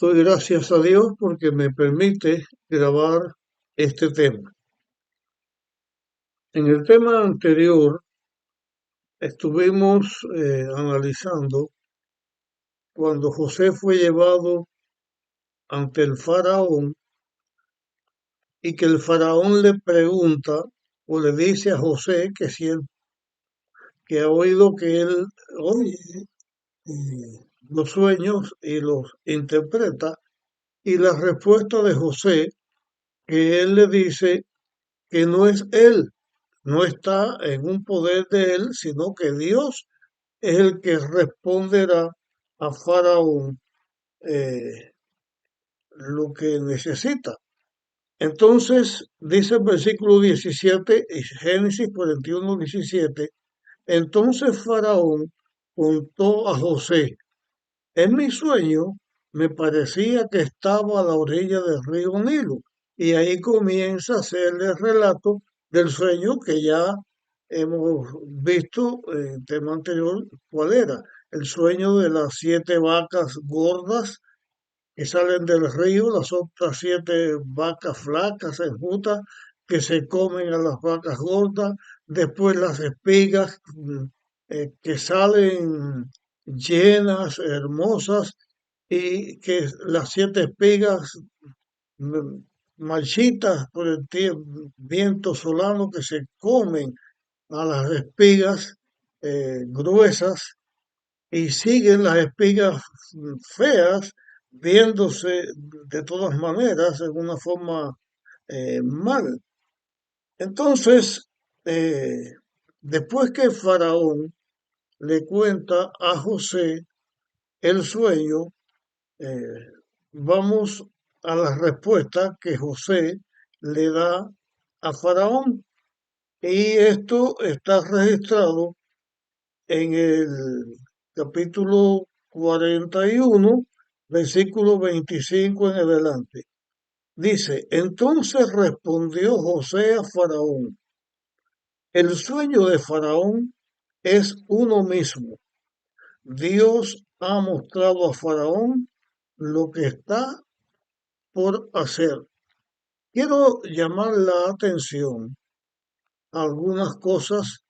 Doy gracias a Dios porque me permite grabar este tema. En el tema anterior estuvimos analizando cuando José fue llevado ante el faraón y que el faraón le pregunta o le dice a José que si él que ha oído que él oye los sueños y los interpreta, y la respuesta de José, que él le dice que no es él, no está en un poder de él, sino que Dios es el que responderá a Faraón eh, lo que necesita. Entonces, dice el versículo 17, y Génesis 41, 17, entonces Faraón contó a José, en mi sueño me parecía que estaba a la orilla del río Nilo, y ahí comienza a hacer el relato del sueño que ya hemos visto en el tema anterior, cuál era. El sueño de las 7 vacas gordas que salen del río, las otras 7 vacas flacas, enjutas, que se comen a las vacas gordas, después las espigas que salen llenas, hermosas, y que las 7 espigas mm, marchitas por el viento solano que se comen a las espigas gruesas y siguen las espigas feas viéndose de todas maneras en una forma mal. Entonces, eh, después que Faraón le cuenta a José el sueño, eh, vamos a la respuesta que José le da a Faraón. Y esto está registrado en el capítulo 41, versículo 25 en adelante. Dice, entonces respondió José a Faraón, el sueño de Faraón es uno mismo. Dios ha mostrado a Faraón lo que está por hacer. Quiero llamar la atención a algunas cosas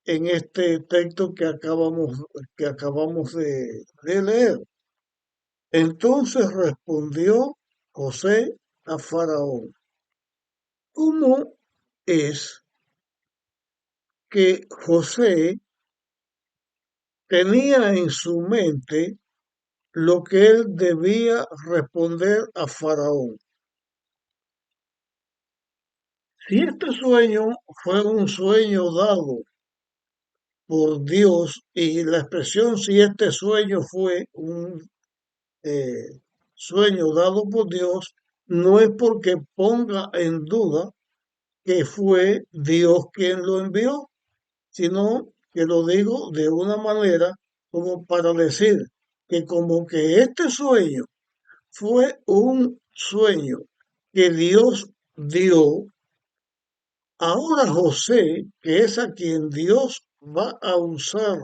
en este texto que acabamos de leer. Entonces respondió José a Faraón, ¿cómo es que José tenía en su mente lo que él debía responder a Faraón? Si este sueño fue un sueño dado por Dios, y la expresión si este sueño fue un sueño dado por Dios, no es porque ponga en duda que fue Dios quien lo envió, sino que lo digo de una manera como para decir que como que este sueño fue un sueño que Dios dio, ahora José, que es a quien Dios va a usar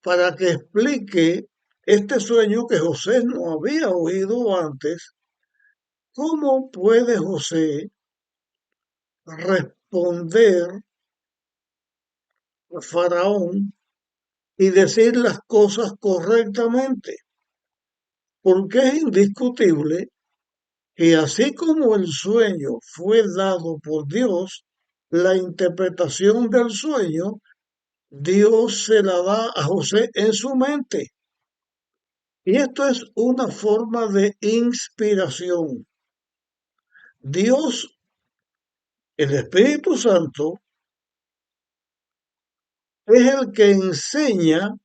para que explique este sueño que José no había oído antes, ¿cómo puede José responder a Faraón y decir las cosas correctamente? Porque es indiscutible que así como el sueño fue dado por Dios, la interpretación del sueño, Dios se la da a José en su mente. Y esto es una forma de inspiración. Dios, el Espíritu Santo, es el que enseña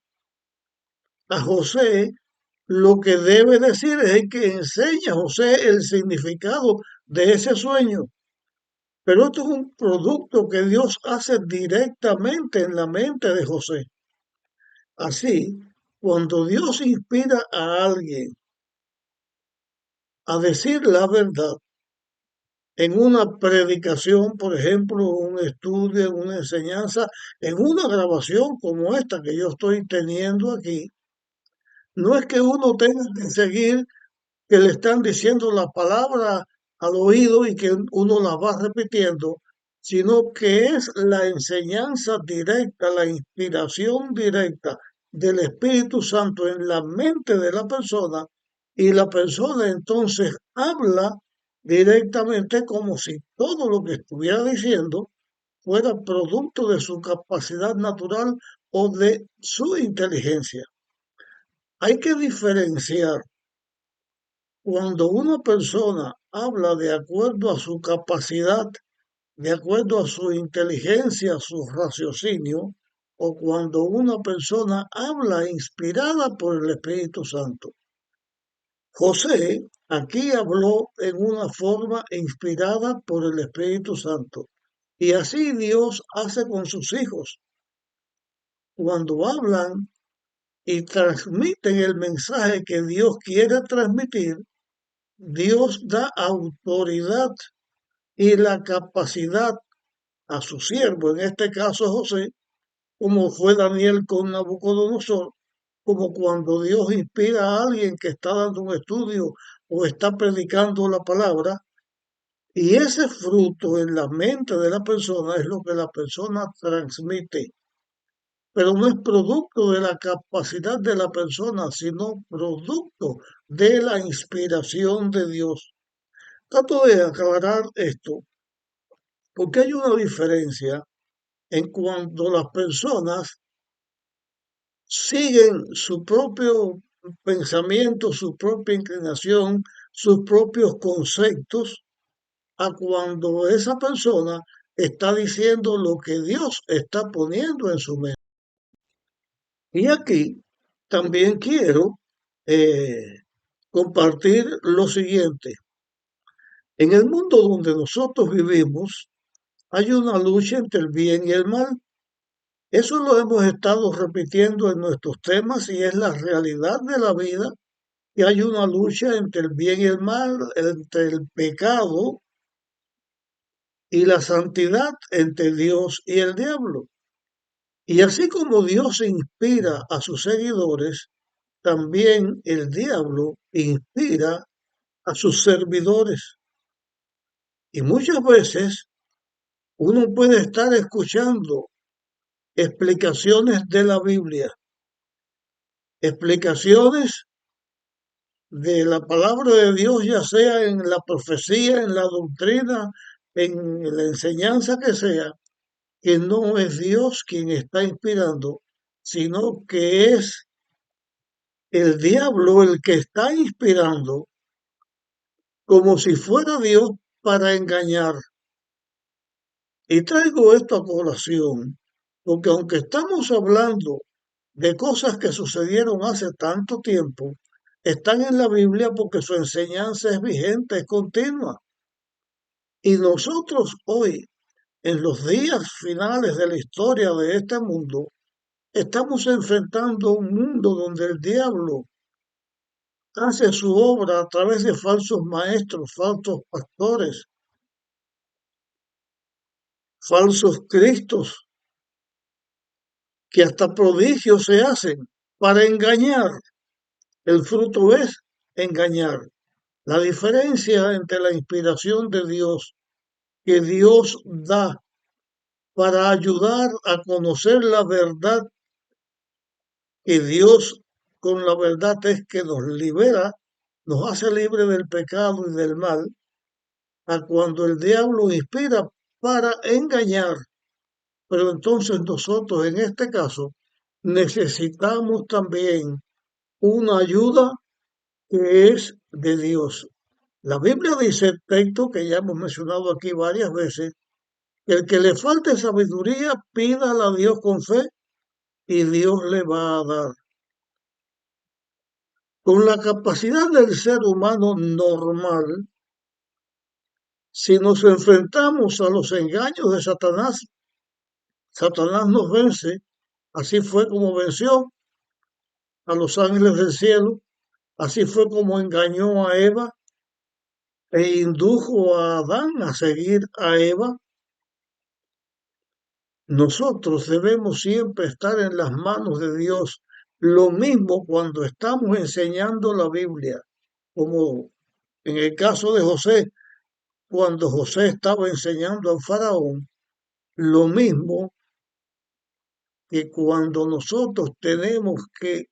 a José lo que debe decir, es el que enseña a José el significado de ese sueño. Pero esto es un producto que Dios hace directamente en la mente de José. Así, cuando Dios inspira a alguien a decir la verdad en una predicación, por ejemplo, un estudio, una enseñanza, en una grabación como esta que yo estoy teniendo aquí, No es que uno tenga que seguir que le están diciendo la palabra al oído y que uno la va repitiendo, sino que es la enseñanza directa, la inspiración directa del Espíritu Santo en la mente de la persona y la persona entonces habla directamente como si todo lo que estuviera diciendo fuera producto de su capacidad natural o de su inteligencia. Hay que diferenciar cuando una persona habla de acuerdo a su capacidad, de acuerdo a su inteligencia, su raciocinio, o cuando una persona habla inspirada por el Espíritu Santo. José aquí habló en una forma inspirada por el Espíritu Santo. Y así Dios hace con sus hijos. Cuando hablan y transmiten el mensaje que Dios quiere transmitir, Dios da autoridad y la capacidad a su siervo, en este caso José, como fue Daniel con Nabucodonosor, como cuando Dios inspira a alguien que está dando un estudio o está predicando la palabra, y ese fruto en la mente de la persona es lo que la persona transmite, pero no es producto de la capacidad de la persona, sino producto de la inspiración de Dios. Trato de aclarar esto, porque hay una diferencia en cuando las personas siguen su propio pensamiento, su propia inclinación, sus propios conceptos, a cuando esa persona está diciendo lo que Dios está poniendo en su mente. Y aquí también quiero compartir lo siguiente. En el mundo donde nosotros vivimos, hay una lucha entre el bien y el mal. Eso lo hemos estado repitiendo en nuestros temas y es la realidad de la vida, que hay una lucha entre el bien y el mal, entre el pecado y la santidad, entre Dios y el diablo. Y así como Dios inspira a sus seguidores, también el diablo inspira a sus servidores. Y muchas veces uno puede estar escuchando explicaciones de la Biblia, explicaciones de la palabra de Dios, ya sea en la profecía, en la doctrina, en la enseñanza que sea, que no es Dios quien está inspirando, sino que es el diablo el que está inspirando como si fuera Dios para engañar. Y traigo esto a colación, porque aunque estamos hablando de cosas que sucedieron hace tanto tiempo, están en la Biblia porque su enseñanza es vigente, es continua. Y nosotros hoy, en los días finales de la historia de este mundo, estamos enfrentando un mundo donde el diablo hace su obra a través de falsos maestros, falsos pastores, falsos cristos, que hasta prodigios se hacen para engañar. El fruto es engañar. La diferencia entre la inspiración de Dios que Dios da para ayudar a conocer la verdad, que Dios con la verdad es que nos libera, nos hace libre del pecado y del mal, a cuando el diablo inspira para engañar. Pero entonces nosotros en este caso necesitamos también una ayuda que es de Dios. La Biblia dice, texto que ya hemos mencionado aquí varias veces, que el que le falte sabiduría, pídala a Dios con fe y Dios le va a dar. Con la capacidad del ser humano normal, si nos enfrentamos a los engaños de Satanás, Satanás nos vence. Así fue como venció a los ángeles del cielo, así fue como engañó a Eva e indujo a Adán a seguir a Eva. Nosotros debemos siempre estar en las manos de Dios, Lo mismo cuando estamos enseñando la Biblia, como en el caso de José, cuando José estaba enseñando al faraón, lo mismo que cuando nosotros tenemos que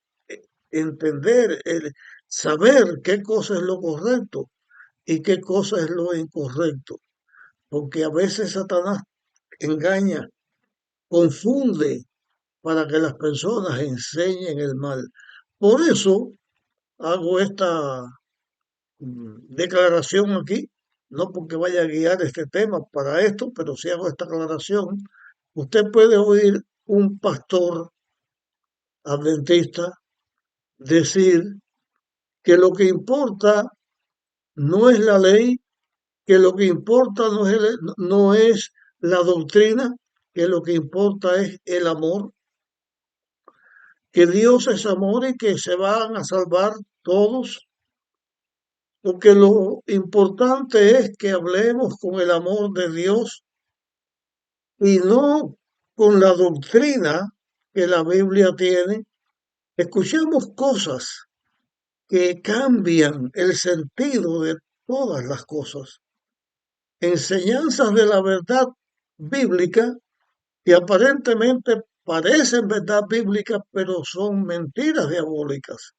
entender, saber qué cosa es lo correcto y qué cosa es lo incorrecto, porque a veces Satanás engaña, confunde para que las personas enseñen el mal. Por eso hago esta declaración aquí, no porque vaya a guiar este tema para esto, pero si hago esta aclaración, usted puede oír un pastor adventista decir que lo que importa no es la ley, que lo que importa no es la doctrina, que lo que importa es el amor, que Dios es amor y que se van a salvar todos, porque lo importante es que hablemos con el amor de Dios y no con la doctrina que la Biblia tiene. Escuchamos cosas que cambian el sentido de todas las cosas. Enseñanzas de la verdad bíblica que aparentemente parecen verdad bíblica, pero son mentiras diabólicas.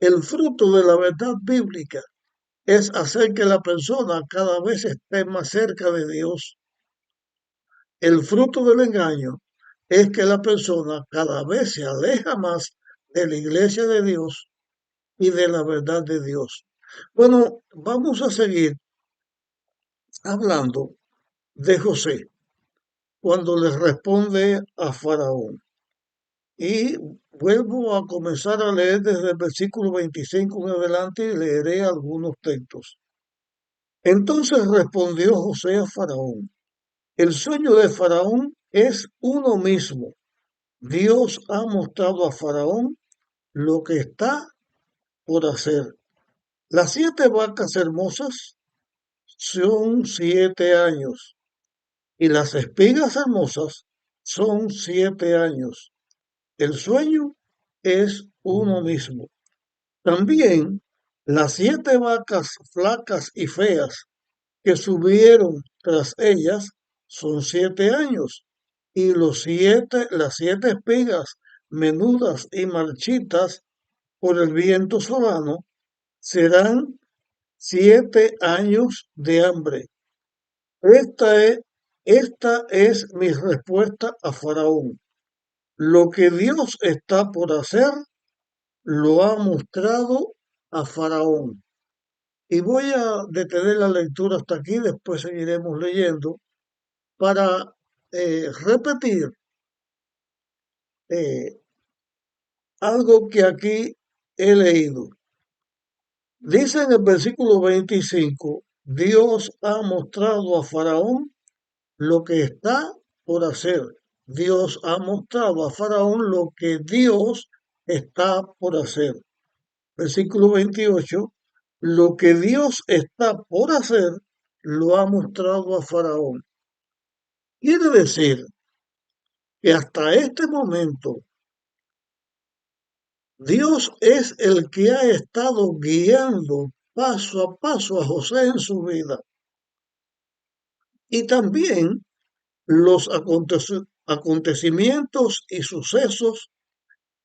El fruto de la verdad bíblica es hacer que la persona cada vez esté más cerca de Dios. El fruto del engaño es que la persona cada vez se aleja más de la iglesia de Dios y de la verdad de Dios. Bueno, vamos a seguir hablando de José cuando le responde a Faraón. Y vuelvo a comenzar a leer desde el versículo 25 en adelante y leeré algunos textos. Entonces respondió José a Faraón: el sueño de Faraón es uno mismo. Dios ha mostrado a Faraón lo que está por hacer. Las 7 vacas hermosas son 7 años y las espigas hermosas son 7 años. El sueño es uno mismo. También las 7 vacas flacas y feas que subieron tras ellas son 7 años, y las 7 espigas menudas y marchitas por el viento solano serán 7 años de hambre. Esta es, esta es mi respuesta a Faraón. Lo que Dios está por hacer lo ha mostrado a Faraón. Y voy a detener la lectura hasta aquí, después seguiremos leyendo para repetir eh, algo que aquí he leído. Dice en el versículo 25, Dios ha mostrado a Faraón lo que está por hacer. Dios ha mostrado a Faraón lo que Dios está por hacer. Versículo 28, lo que Dios está por hacer lo ha mostrado a Faraón. Quiere decir que hasta este momento Dios es el que ha estado guiando paso a paso a José en su vida. Y también los acontecimientos y sucesos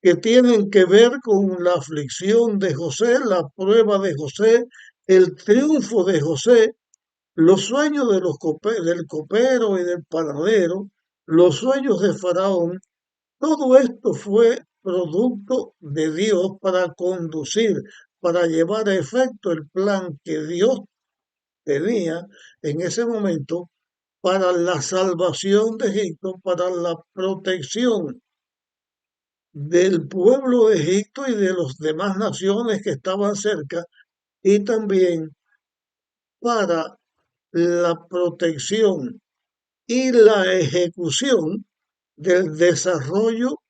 que tienen que ver con la aflicción de José, la prueba de José, el triunfo de José, los sueños de del copero y del panadero, los sueños de Faraón. Todo esto fue producto de Dios para conducir, para llevar a efecto el plan que Dios tenía en ese momento para la salvación de Egipto, para la protección del pueblo de Egipto y de las demás naciones que estaban cerca, y también para la protección y la ejecución del desarrollo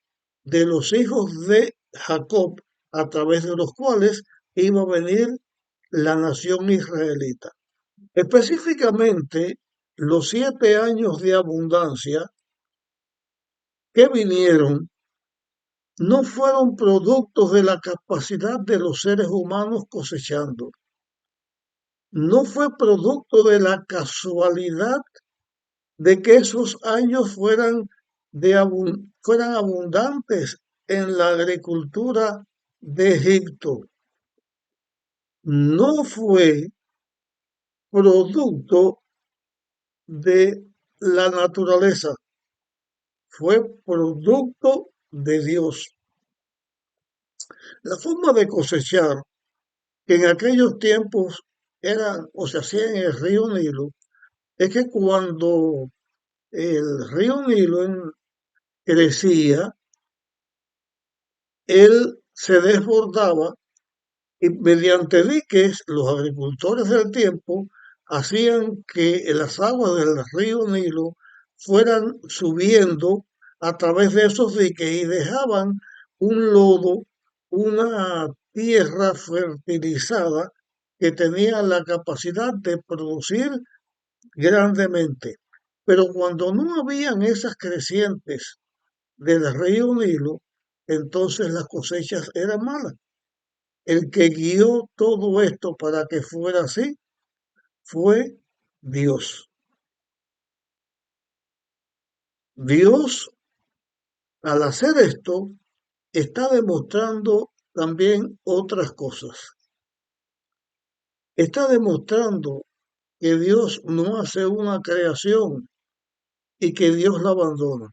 de los hijos de Jacob, a través de los cuales iba a venir la nación israelita. Específicamente, los 7 años de abundancia que vinieron no fueron productos de la capacidad de los seres humanos cosechando, no fue producto de la casualidad de que esos años fueran abundantes en la agricultura de Egipto. No fue producto de la naturaleza, fue producto de Dios. La forma de cosechar, que en aquellos tiempos eran o se hacía en el río Nilo, es que cuando el río Nilo crecía, él se desbordaba y mediante diques los agricultores del tiempo hacían que las aguas del río Nilo fueran subiendo a través de esos diques y dejaban un lodo, una tierra fertilizada que tenía la capacidad de producir grandemente. Pero cuando no habían esas crecientes del río Nilo, entonces las cosechas eran malas. El que guió todo esto para que fuera así fue Dios. Dios, al hacer esto, está demostrando también otras cosas. Está demostrando que Dios no hace una creación y que Dios la abandona.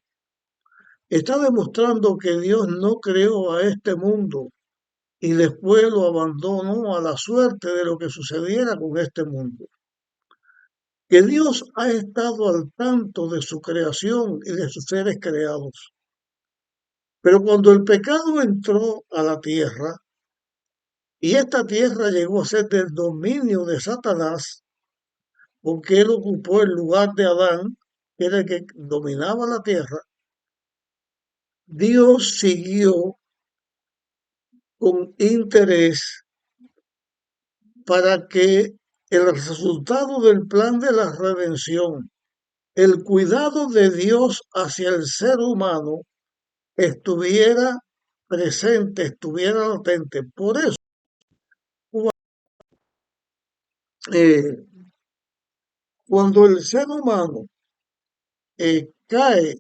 Está demostrando que Dios no creó a este mundo y después lo abandonó a la suerte de lo que sucediera con este mundo. Que Dios ha estado al tanto de su creación y de sus seres creados. Pero cuando el pecado entró a la tierra y esta tierra llegó a ser del dominio de Satanás, porque él ocupó el lugar de Adán, que era el que dominaba la tierra, Dios siguió con interés para que el resultado del plan de la redención, el cuidado de Dios hacia el ser humano, estuviera presente, estuviera latente. Por eso, eh, cuando el ser humano cae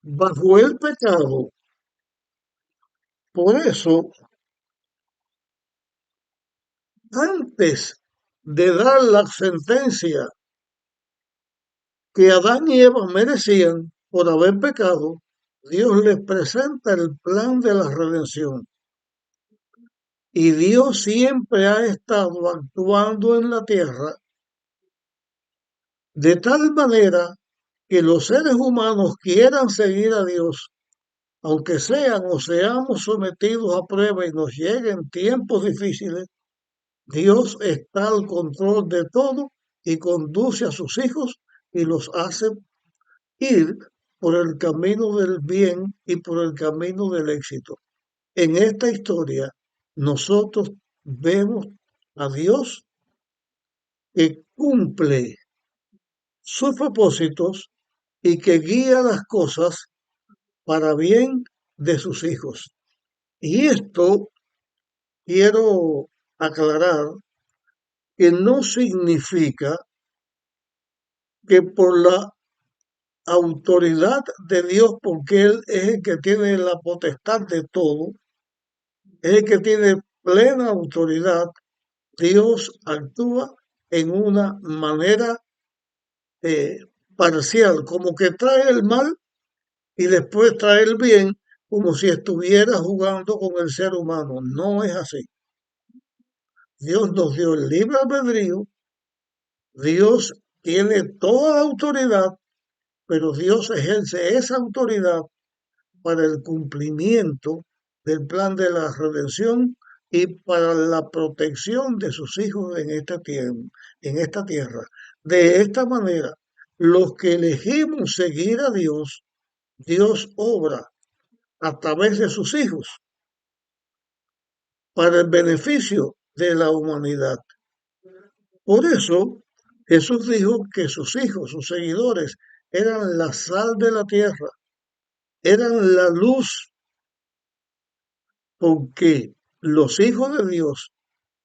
bajo el pecado, por eso, antes de dar la sentencia que Adán y Eva merecían por haber pecado, Dios les presenta el plan de la redención. Y Dios siempre ha estado actuando en la tierra de tal manera que los seres humanos quieran seguir a Dios, aunque sean o seamos sometidos a prueba y nos lleguen tiempos difíciles, Dios está al control de todo y conduce a sus hijos y los hace ir por el camino del bien y por el camino del éxito. En esta historia, nosotros vemos a Dios que cumple sus propósitos y que guía las cosas para bien de sus hijos. Y esto quiero aclarar que no significa que por la autoridad de Dios, porque Él es el que tiene la potestad de todo, es el que tiene plena autoridad, Dios actúa en una manera eh, parcial, como que trae el mal y después trae el bien, como si estuviera jugando con el ser humano. No es así. Dios nos dio el libre albedrío, Dios tiene toda la autoridad, pero Dios ejerce esa autoridad para el cumplimiento del plan de la redención y para la protección de sus hijos en esta tierra. De esta manera, los que elegimos seguir a Dios, Dios obra a través de sus hijos para el beneficio de la humanidad. Por eso, Jesús dijo que sus hijos, sus seguidores, eran la sal de la tierra, eran la luz porque los hijos de Dios,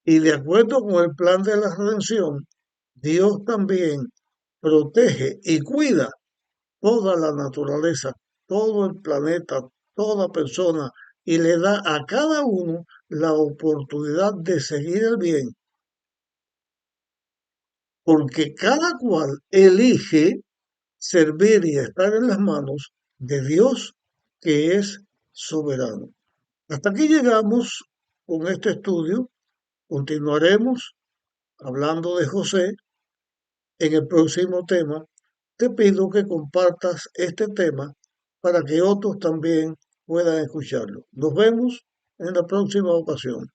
y de acuerdo con el plan de la redención, Dios también protege y cuida toda la naturaleza, todo el planeta, toda persona, y le da a cada uno la oportunidad de seguir el bien, porque cada cual elige servir y estar en las manos de Dios, que es soberano. Hasta aquí llegamos con este estudio. Continuaremos hablando de José en el próximo tema. Te pido que compartas este tema para que otros también puedan escucharlo. Nos vemos en la próxima ocasión.